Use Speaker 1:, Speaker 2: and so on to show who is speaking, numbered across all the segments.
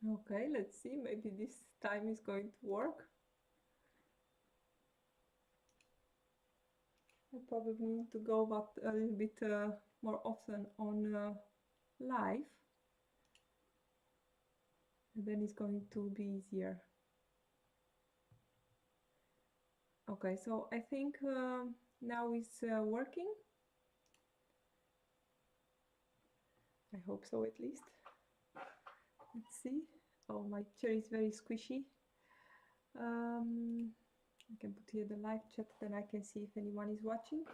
Speaker 1: Okay, let's see, maybe this time is going to work. I probably need to go but a little bit more often on live, and then it's going to be easier. Okay, so I think now it's working. I hope so, at least. Let's see. Oh, my chair is very squishy. I can put here the live chat, then I can see if anyone is watching.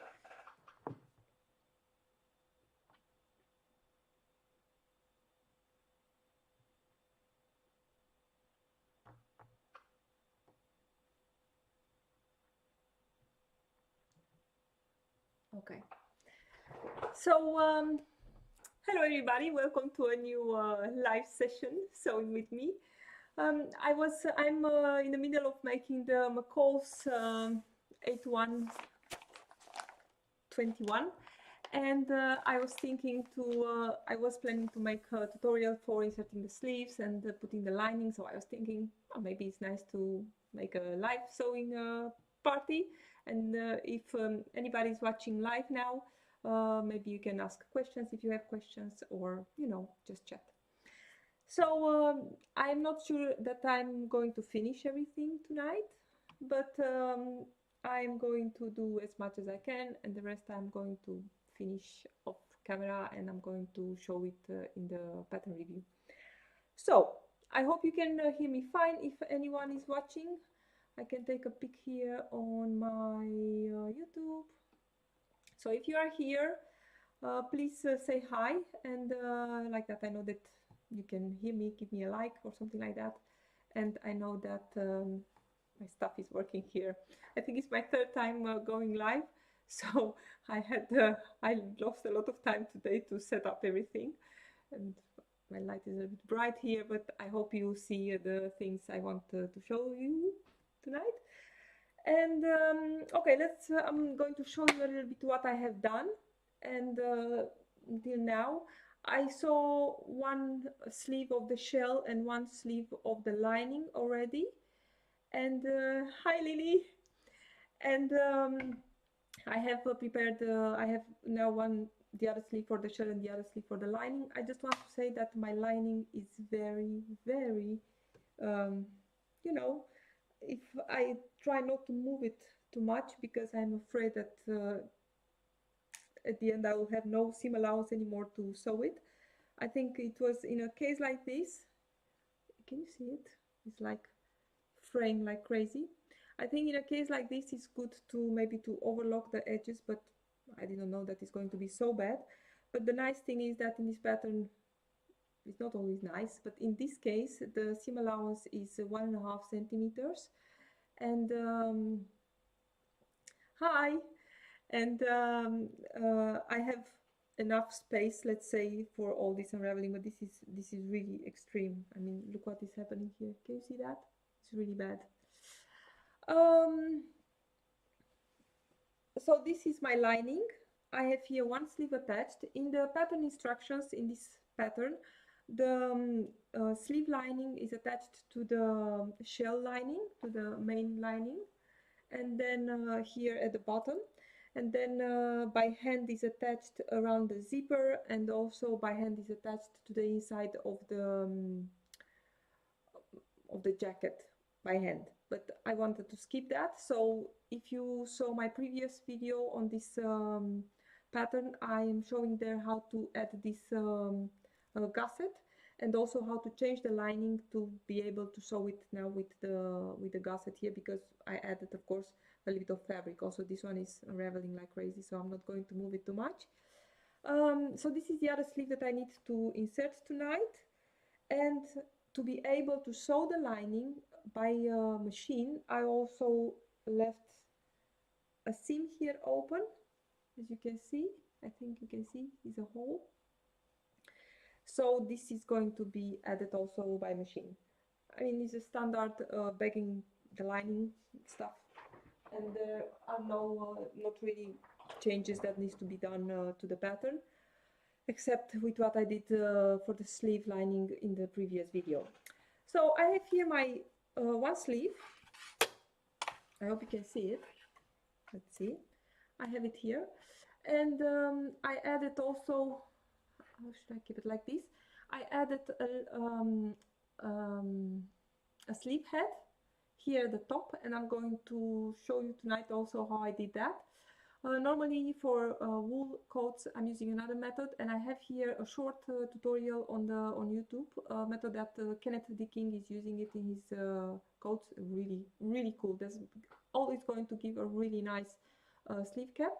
Speaker 1: Okay. So, hello everybody, welcome to a new live session sewing with me. I'm in the middle of making the McCall's 8121, and I was planning to make a tutorial for inserting the sleeves and putting the lining. So I was thinking, oh, maybe it's nice to make a live sewing party, and if anybody's watching live now, maybe you can ask questions if you have questions, or just chat. So I'm not sure that I'm going to finish everything tonight, but I'm going to do as much as I can, and the rest I'm going to finish off camera, and I'm going to show it in the pattern review. So I hope you can hear me fine. If anyone is watching, I can take a pic here on my YouTube. So if you are here, please say hi, and like that I know that you can hear me, give me a like or something like that, and I know that my stuff is working here. I think it's my third time going live, so I lost a lot of time today to set up everything, and my light is a bit bright here, but I hope you see the things I want to show you tonight. And okay, I'm going to show you a little bit what I have done. And until now, I saw one sleeve of the shell and one sleeve of the lining already. And hi, Lily. And I have prepared. I have now the other sleeve for the shell and the other sleeve for the lining. I just want to say that my lining is very, very, um, you know, if I try not to move it too much, because I'm afraid that at the end I will have no seam allowance anymore to sew it. I think it was in a case like this. Can you see it? It's like fraying like crazy. I think in a case like this it's good to maybe to overlock the edges, but I didn't know that it's going to be so bad. But the nice thing is that in this pattern, it's not always nice, but in this case the seam allowance is 1.5 centimeters, and hi, and I have enough space, let's say, for all this unraveling, but this is really extreme. I mean, look what is happening here. Can you see that? It's really bad. So this is my lining. I have here one sleeve attached. In the pattern instructions in this pattern, the sleeve lining is attached to the shell lining, to the main lining, and then here at the bottom, and then by hand is attached around the zipper, and also by hand is attached to the inside of the jacket by hand. But I wanted to skip that, so if you saw my previous video on this pattern, I am showing there how to add this gusset, and also how to change the lining to be able to sew it now with the gusset here, because I added, of course, a little bit of fabric. Also, this one is unraveling like crazy, so I'm not going to move it too much. So this is the other sleeve that I need to insert tonight, and to be able to sew the lining by machine, I also left a seam here open, as you can see. I think you can see is a hole. So this is going to be added also by machine. I mean, it's a standard bagging the lining stuff, and there are no not really changes that needs to be done to the pattern, except with what I did for the sleeve lining in the previous video. So I have here my one sleeve. I hope you can see it. Let's see. I have it here. And I added also, how should I keep it like this? I added a sleeve head here at the top, and I'm going to show you tonight also how I did that. Normally for wool coats I'm using another method, and I have here a short tutorial on YouTube, method that Kenneth Dicking is using it in his coats. Really cool. That's always going to give a really nice sleeve cap.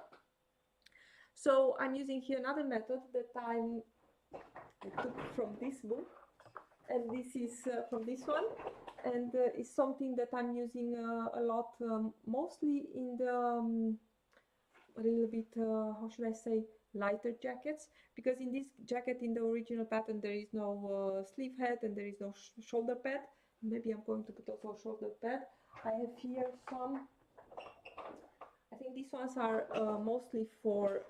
Speaker 1: So I'm using here another method that I took from this book, and this is from this one, and it's something that I'm using a lot, mostly in the a little bit, how should I say, lighter jackets, because in this jacket, in the original pattern, there is no sleeve head and there is no shoulder pad. Maybe I'm going to put also a shoulder pad. I have here some, I think these ones are mostly for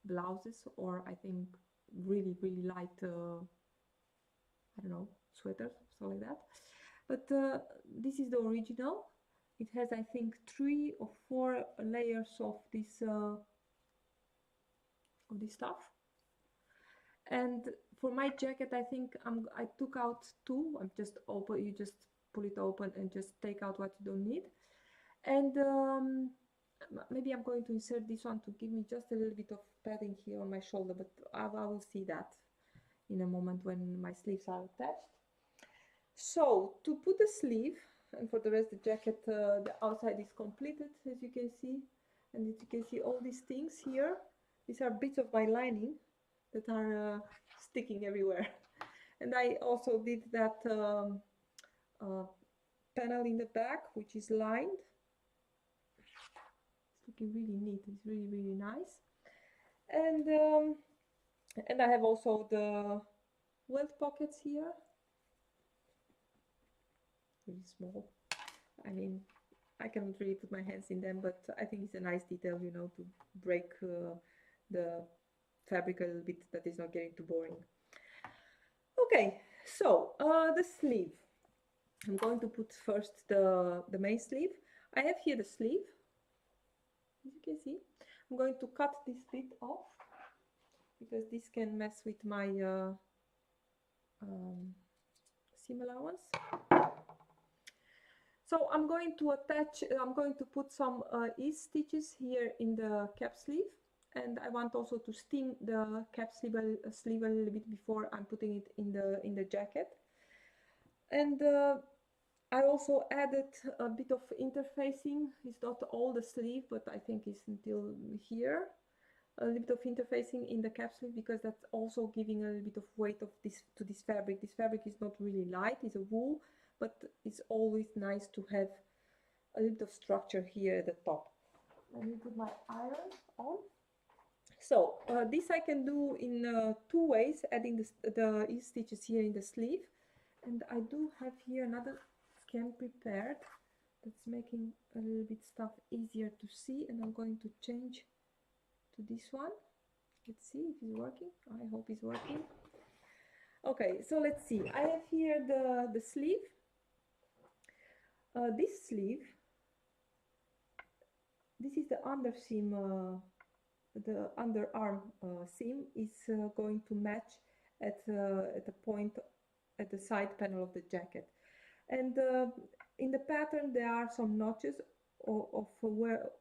Speaker 1: blouses, or I think really light, I don't know, sweaters, so like that. But this is the original. It has, I think, 3 or 4 layers of this stuff. And for my jacket, I think I took out 2. I'm just open. You just pull it open and just take out what you don't need. And maybe I'm going to insert this one to give me just a little bit of padding here on my shoulder, but I will see that in a moment when my sleeves are attached. So to put the sleeve, and for the rest the jacket, the outside is completed, as you can see, and as you can see all these things here, these are bits of my lining that are sticking everywhere. And I also did that panel in the back, which is lined. It's looking really neat. It's really nice. And I have also the welt pockets here, really small. I mean, I cannot really put my hands in them, but I think it's a nice detail, you know, to break the fabric a little bit, that is not getting too boring. Okay, so the sleeve. I'm going to put first the main sleeve. I have here the sleeve, as you can see. I'm going to cut this bit off, because this can mess with my seam allowance. So I'm going to put some ease stitches here in the cap sleeve, and I want also to steam the cap sleeve a little bit before I'm putting it in the jacket. And I also added a bit of interfacing. It's not all the sleeve, but I think it's until here. A little bit of interfacing in the cap sleeve, because that's also giving a little bit of weight of this to this fabric. This fabric is not really light, it's a wool, but it's always nice to have a little bit of structure here at the top. Let me put my iron on. So this I can do in 2 ways, adding the ease stitches here in the sleeve. And I do have here another skein prepared that's making a little bit stuff easier to see, and I'm going to change to this one. Let's see if it's working. I hope it's working. Okay, so let's see. I have here the sleeve. This sleeve, this is the underseam, the underarm seam is going to match at the point at the side panel of the jacket. And in the pattern there are some notches of where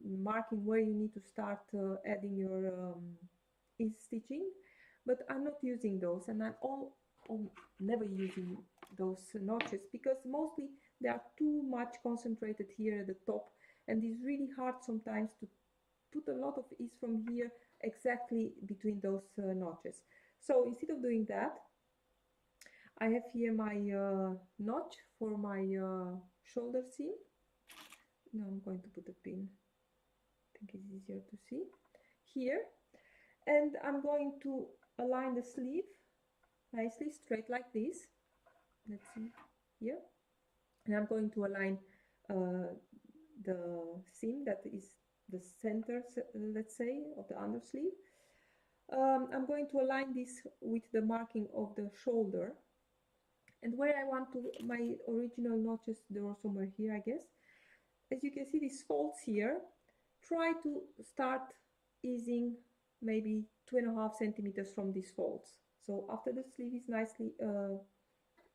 Speaker 1: marking where you need to start adding your ease stitching, but I'm not using those, and I'm never using those notches, because mostly they are too much concentrated here at the top, and it's really hard sometimes to put a lot of ease from here exactly between those notches. So instead of doing that, I have here my notch for my shoulder seam. Now I'm going to put a pin. I think it's easier to see here. And I'm going to align the sleeve nicely straight like this. Let's see here. And I'm going to align the seam that is the center, let's say, of the undersleeve. I'm going to align this with the marking of the shoulder. And where I want to, my original notches, they are somewhere here, I guess. As you can see, these folds here, try to start easing maybe 2.5 centimeters from these folds. So after the sleeve is nicely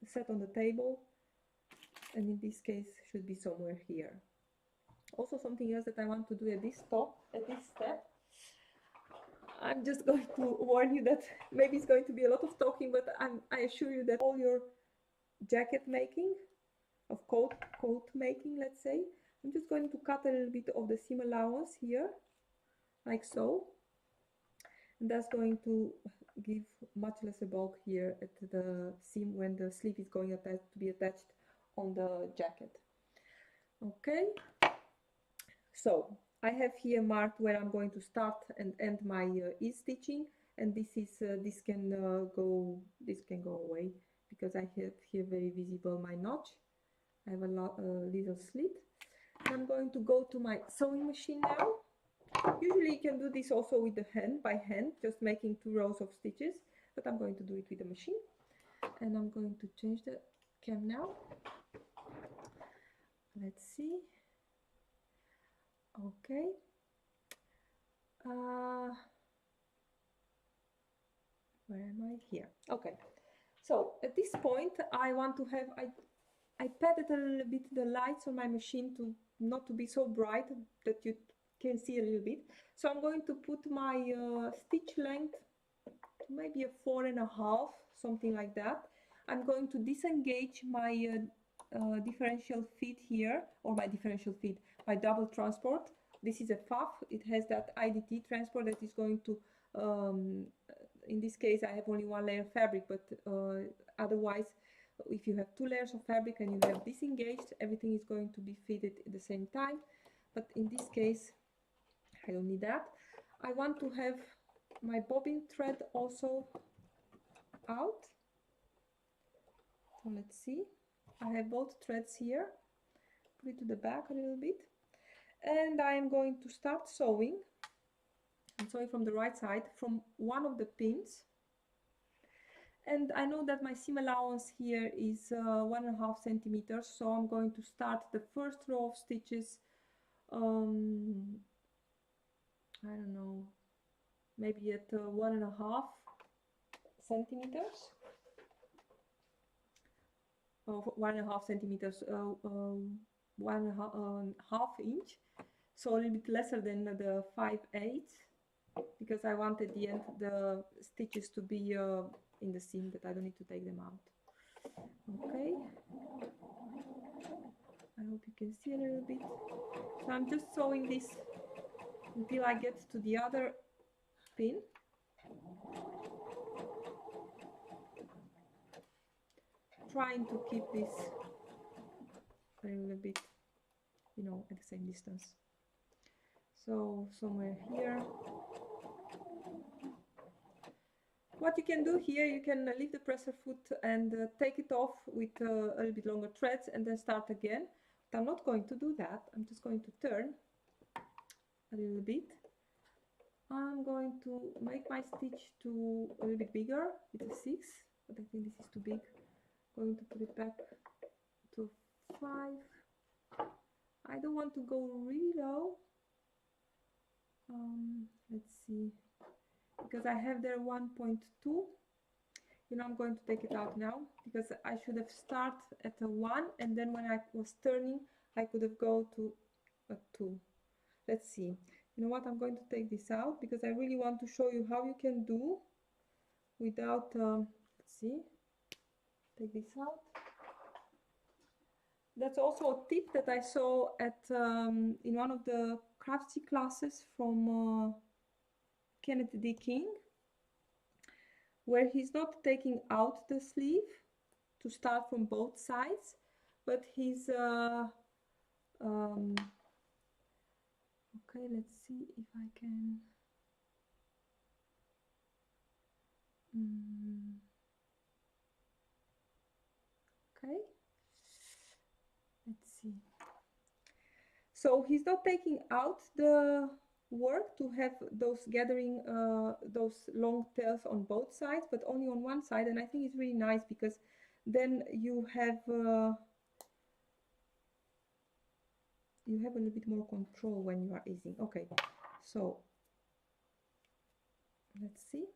Speaker 1: set on the table, and in this case should be somewhere here. Also, something else that I want to do at this step, I'm just going to warn you that maybe it's going to be a lot of talking, but I assure you that all your jacket making, of coat making, let's say, I'm just going to cut a little bit of the seam allowance here, like so, and that's going to give much less a bulk here at the seam when the sleeve is going to be attached on the jacket. Okay, so I have here marked where I'm going to start and end my ease stitching, and this can go away because I have here very visible my notch. I have a little slit. And I'm going to go to my sewing machine now. Usually you can do this also with the hand, by hand, just making 2 rows of stitches, but I'm going to do it with the machine. And I'm going to change the cam now. Let's see. Okay. Where am I? Here. Okay. So at this point I want to have, I padded a little bit the lights on my machine to not to be so bright that you can see a little bit. So I'm going to put my stitch length to maybe a 4.5, something like that. I'm going to disengage my differential feed here, or my double transport. This is a FAF. It has that IDT transport that is going to, in this case I have only 1 layer of fabric, but otherwise if you have 2 layers of fabric and you have disengaged, everything is going to be fitted at the same time. But in this case I don't need that. I want to have my bobbin thread also out. So let's see, I have both threads here. Put it to the back a little bit, and I am going to start sewing. I'm sewing from the right side, from one of the pins. And I know that my seam allowance here is 1.5 centimeters, so I'm going to start the first row of stitches, I don't know, maybe at 1.5 centimeters. 1.5 centimeters, 1.5 inch, so a little bit lesser than the 5/8, because I want at the end the stitches to be in the seam, that I don't need to take them out. Okay, I hope you can see a little bit. So I'm just sewing this until I get to the other pin. Trying to keep this a little bit, you know, at the same distance. So somewhere here. What you can do here, you can leave the presser foot and take it off with a little bit longer threads and then start again. But I'm not going to do that. I'm just going to turn a little bit. I'm going to make my stitch to a little bit bigger with a 6, but I think this is too big. I'm going to put it back to 5. I don't want to go really low. Let's see, because I have there 1.2. You know, I'm going to take it out now, because I should have started at a 1, and then when I was turning I could have go to a 2. Let's see. You know what, I'm going to take this out because I really want to show you how you can do without let's see, take this out. That's also a tip that I saw at in one of the craftsy classes from Kenneth D. King, where he's not taking out the sleeve to start from both sides, but he's okay, let's see if I can okay, let's see. So he's not taking out the work to have those gathering those long tails on both sides, but only on one side, and I think it's really nice because then you have a little bit more control when you are easing. Okay, so let's see.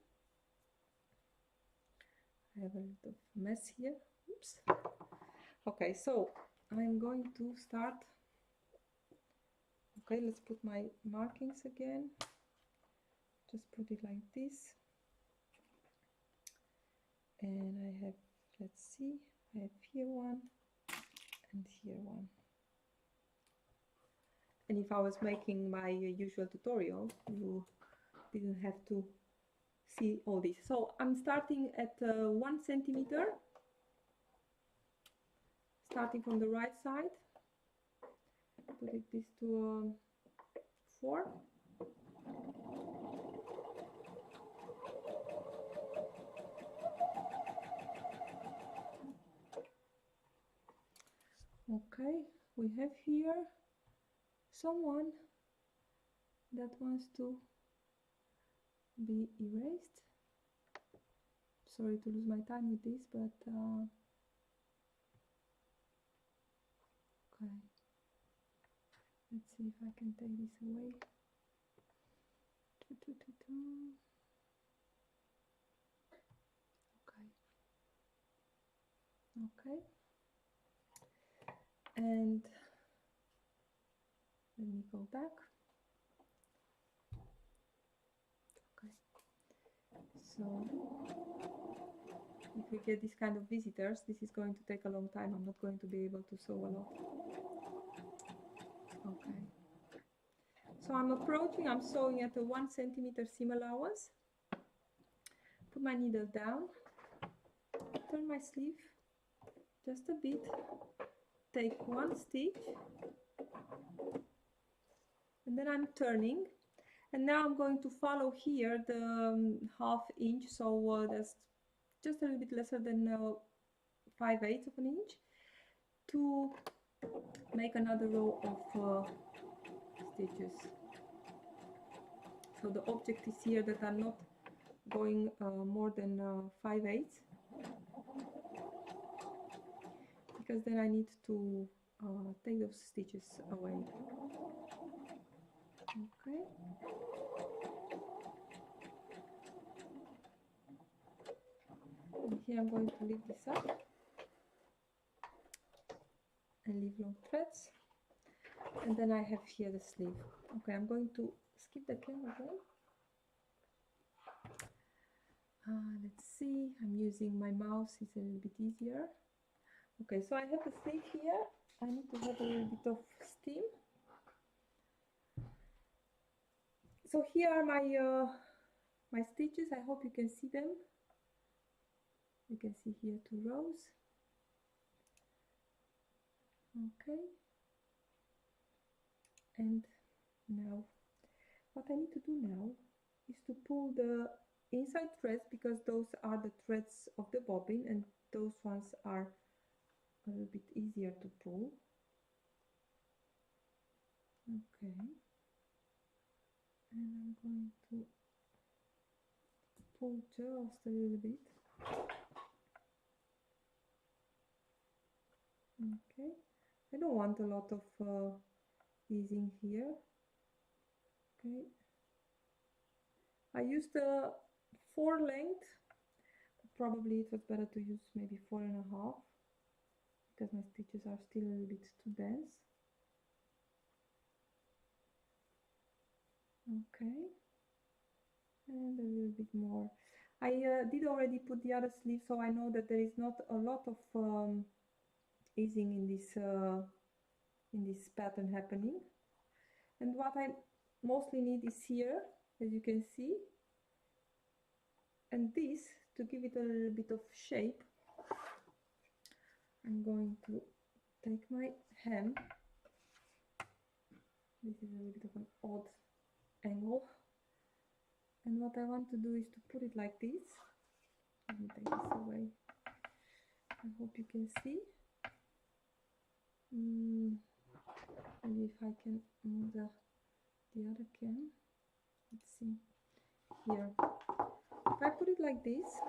Speaker 1: I have a little mess here. Oops. Okay, so I'm going to start. Okay, let's put my markings again. Just put it like this. And I have, let's see, I have here one and here one. And if I was making my usual tutorial, you didn't have to see all this. So I'm starting at 1 centimeter, starting from the right side. Put this to 4. Okay, we have here someone that wants to be erased. Sorry to lose my time with this, but okay. Let's see if I can take this away. Okay. Okay. And let me go back. Okay. So if we get this kind of visitors, this is going to take a long time. I'm not going to be able to sew a lot. Okay. So I'm approaching, I'm sewing at a 1 centimeter seam allowance. Put my needle down, turn my sleeve just a bit, take 1 stitch, and then I'm turning. And now I'm going to follow here the ½ inch, so that's just a little bit lesser than 5/8 of an inch, to make another row of stitches. So the object is here that I'm not going more than 5/8, because then I need to take those stitches away. Okay. And here I'm going to leave this up and leave long threads. And then I have here the sleeve. Okay, I'm going to skip the camera again. Let's see, I'm using my mouse, it's a little bit easier. Okay, so I have the sleeve here. I need to have a little bit of steam. So here are my stitches. I hope you can see them. You can see here 2 rows. Okay. And now, what I need to do now is to pull the inside threads, because those are the threads of the bobbin, and those ones are a little bit easier to pull. Okay. And I'm going to pull just a little bit. Okay. I don't want a lot of easing here. Okay. I used a 4 length. Probably it was better to use maybe 4.5, because my stitches are still a little bit too dense. Okay, and a little bit more. I did already put the other sleeve, so I know that there is not a lot of easing in this pattern happening. And what I mostly need is here, as you can see, and this, to give it a little bit of shape, I'm going to take my hem. This is a little bit of an odd angle, and what I want to do is to put it like this. Let me take this away. I hope you can see. Maybe if I can move the other cam. Let's see here. If I put it like this,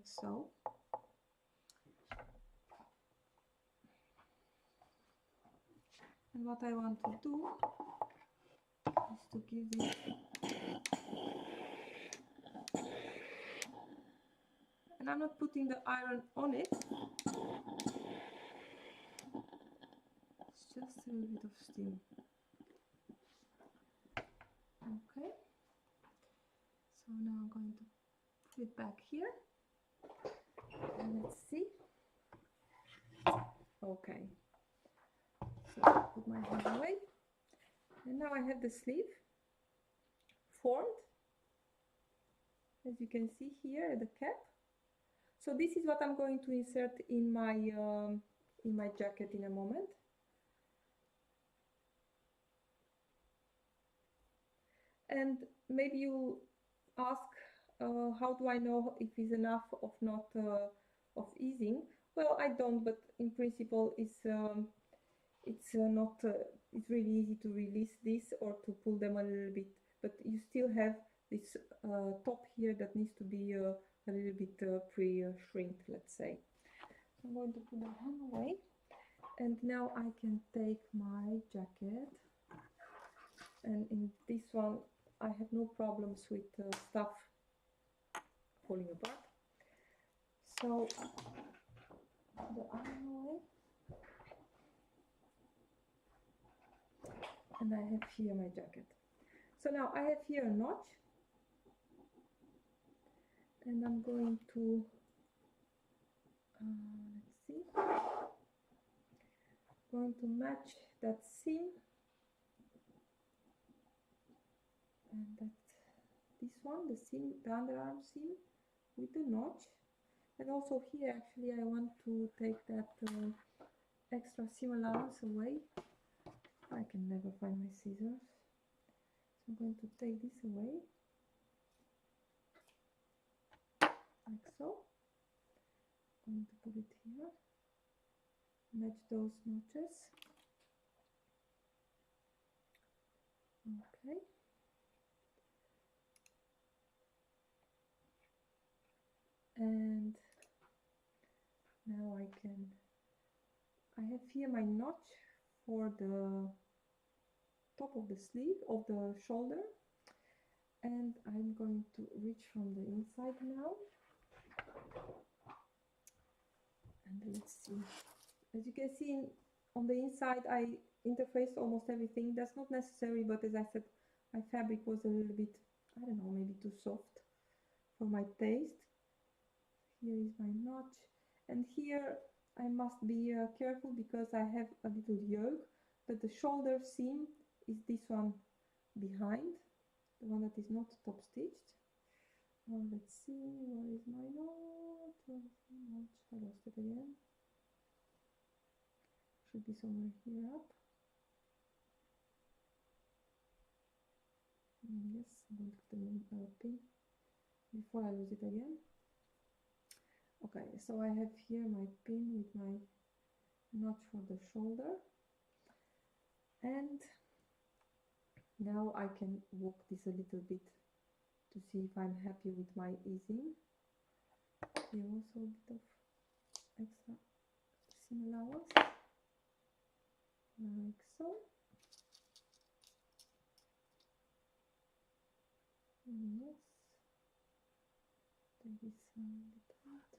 Speaker 1: so. And what I want to do is to give this and I'm not putting the iron on it, it's just a little bit of steam. Okay, so now I'm going to put it back here and let's see. Okay, so I put my hand away and now I have the sleeve formed, as you can see here at the cap. So this is what I'm going to insert in my jacket in a moment. And maybe you'll ask, how do I know if it's enough of not of easing? Well, I don't, but in principle, it's not. It's really easy to release this or to pull them a little bit, but you still have this top here that needs to be a little bit pre-shrinked, let's say. So I'm going to put my hand away, and now I can take my jacket, and in this one I have no problems with stuff falling apart. So the iron away, and I have here my jacket. So now I have here a notch, and I'm going to let's see, going to match that seam, and that's this one, the seam, the underarm seam with the notch. And also here actually I want to take that extra seam allowance away. I can never find my scissors, so I'm going to take this away like so. I'm going to put it here, match those notches. Okay, and now I have here my notch for the top of the sleeve, of the shoulder, and I'm going to reach from the inside now, and let's see. As you can see, on the inside I interfaced almost everything. That's not necessary, but as I said, my fabric was a little bit, I don't know, maybe too soft for my taste. Here is my notch, and here I must be careful because I have a little yoke, but the shoulder seam is this one behind, the one that is not top stitched. Let's see, where is my notch? Where is my notch? I lost it again. Should be somewhere here up. Yes, I'm going to put the pin before I lose it again. Okay, so I have here my pin with my notch for the shoulder, and now I can walk this a little bit to see if I'm happy with my easing. Here also a bit of extra seam allowance, like so. Yes, take this a bit out,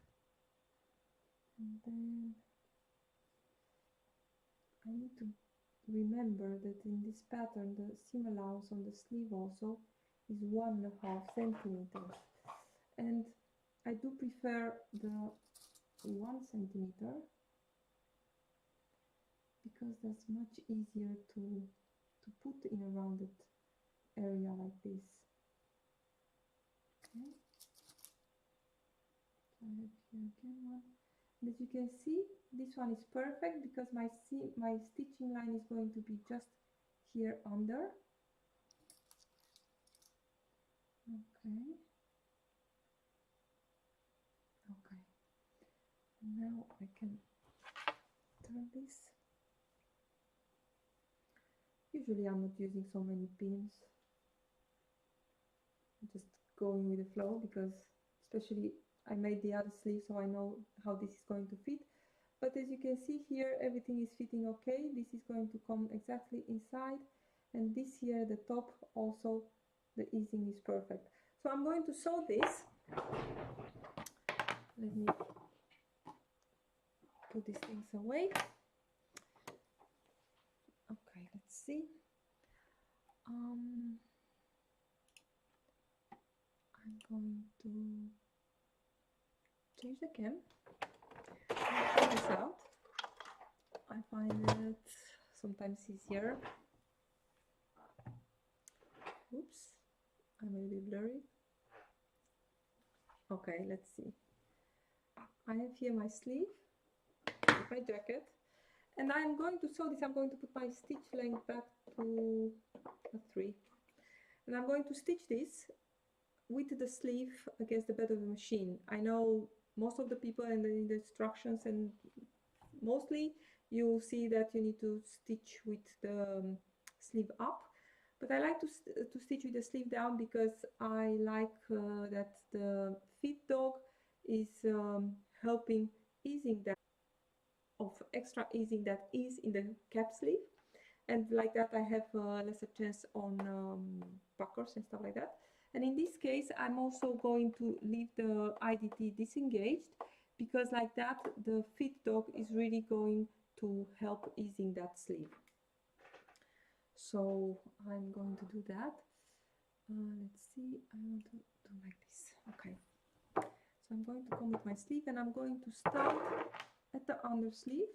Speaker 1: and then I need to remember that in this pattern the seam allowance on the sleeve also is 1.5 centimeters, and I do prefer the 1 centimeter because that's much easier to put in a rounded area like this. Okay, so I have here again one, and as you can see, this one is perfect because my stitching line is going to be just here under. Okay. Okay. Now I can turn this. Usually I'm not using so many pins. I'm just going with the flow because especially I made the other sleeve, so I know how this is going to fit. But as you can see here, everything is fitting okay. This is going to come exactly inside, and this here, the top, also the easing is perfect. So I'm going to sew this. Let me put these things away. Okay, let's see. I'm going to change the cam. Pull this out. I find it sometimes easier. Oops, I'm a little bit blurry. Okay, let's see. I have here my sleeve with my jacket, and I'm going to sew this. I'm going to put my stitch length back to a 3, and I'm going to stitch this with the sleeve against the bed of the machine. I know most of the people in the instructions, and mostly you see that you need to stitch with the sleeve up, but I like to stitch with the sleeve down because I like that the feed dog is helping easing that extra easing that is in the cap sleeve, and like that I have lesser chance on puckers and stuff like that. And in this case I'm also going to leave the IDT disengaged, because like that the feed dog is really going to help easing that sleeve. So I'm going to do that. Let's see, I want to do like this. Okay, so I'm going to come with my sleeve, and I'm going to start at the undersleeve,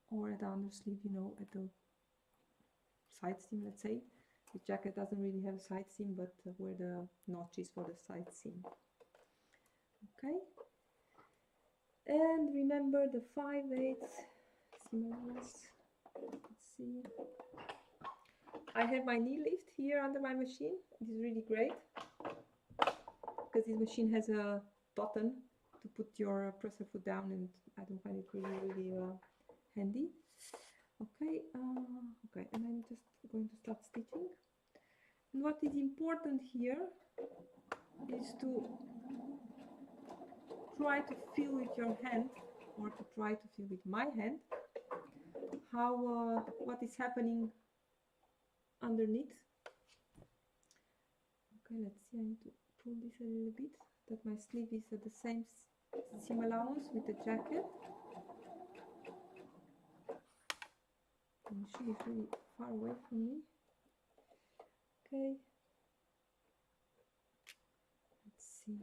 Speaker 1: or at the undersleeve, you know, at the side seam, let's say. The jacket doesn't really have a side seam, but where the notch is for the side seam. Okay, and remember the 5/8 seam allowance. Let's see, I have my knee lift here under my machine. It is really great because this machine has a button to put your presser foot down, and I don't find it really handy. Okay, okay, and I'm just going to start stitching. And what is important here is to try to feel with your hand, or to try to feel with my hand, how what is happening underneath. Okay, let's see, I need to pull this a little bit, that my sleeve is at the same seam allowance with the jacket. The machine is really far away from me. Okay, let's see.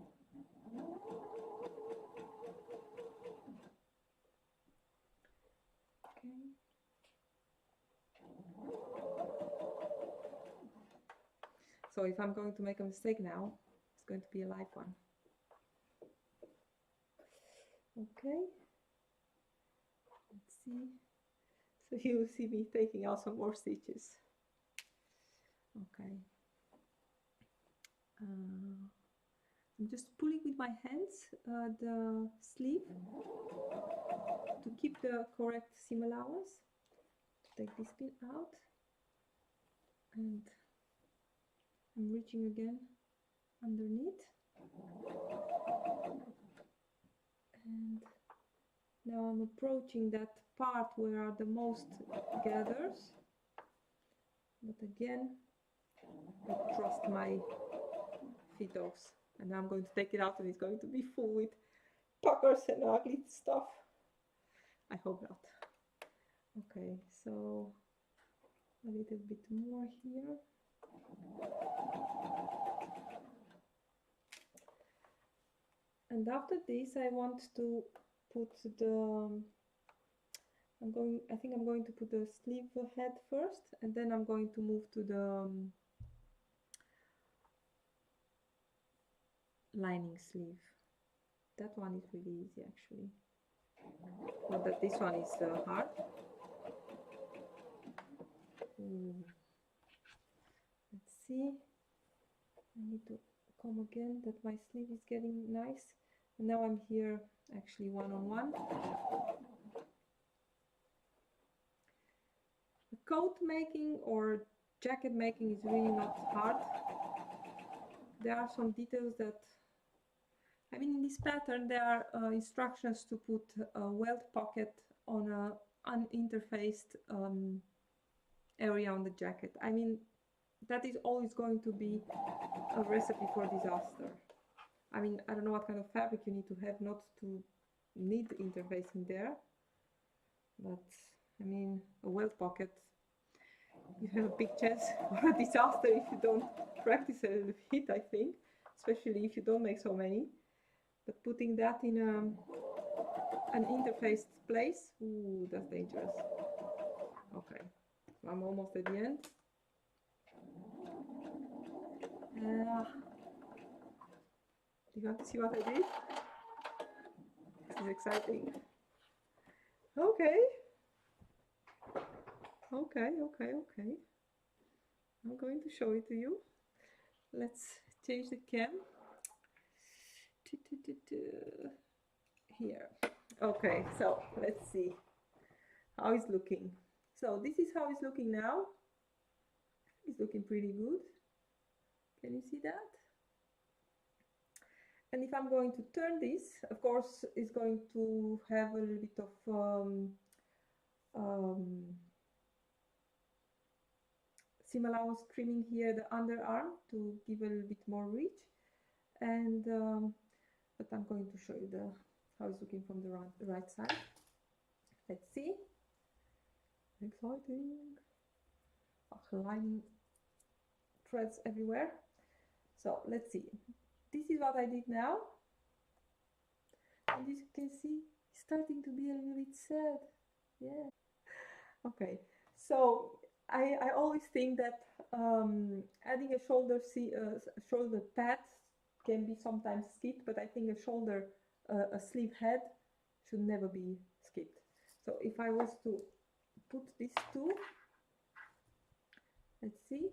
Speaker 1: Okay. So if I'm going to make a mistake now, it's going to be a live one. Okay, let's see. So you will see me taking out some more stitches. Okay. I'm just pulling with my hands the sleeve to keep the correct seam allowance. Take this pin out, and I'm reaching again underneath, and now I'm approaching that part where are the most gathers, but again I trust my feed dogs, and I'm going to take it out, and it's going to be full with puckers and ugly stuff. I hope not. Okay, so a little bit more here. And after this I want to put the I think I'm going to put the sleeve head first, and then I'm going to move to the lining sleeve. That one is really easy actually. Not that this one is hard. Let's see. I need to come again, that my sleeve is getting nice. And now I'm here actually one-on-one. Coat making or jacket making is really not hard. there are some details that, I mean, in this pattern there are instructions to put a welt pocket on a uninterfaced area on the jacket. I mean, that is always going to be a recipe for disaster. I mean, I don't know what kind of fabric you need to have not to need interfacing there, but I mean, a welt pocket, you have a big chance for a disaster if you don't practice a little bit, I think, especially if you don't make so many. But putting that in an interfaced place, ooh, that's dangerous. Okay, I'm almost at the end. You want to see what I did? This is exciting. Okay. Okay. I'm going to show it to you. Let's change the cam. Here. Okay, so let's see how it's looking. So this is how it's looking now. It's looking pretty good. Can you see that? And if I'm going to turn this, of course, it's going to have a little bit of seam allowance trimming here, the underarm, to give a little bit more reach. And but I'm going to show you how it's looking from the right side. Let's see. Exciting. Lining threads everywhere. So let's see. This is what I did now. And as you can see, it's starting to be a little bit sad. Yeah. Okay. So I always think that adding a shoulder pad can be sometimes skipped, but I think a sleeve head should never be skipped. So if I was to put these two, let's see,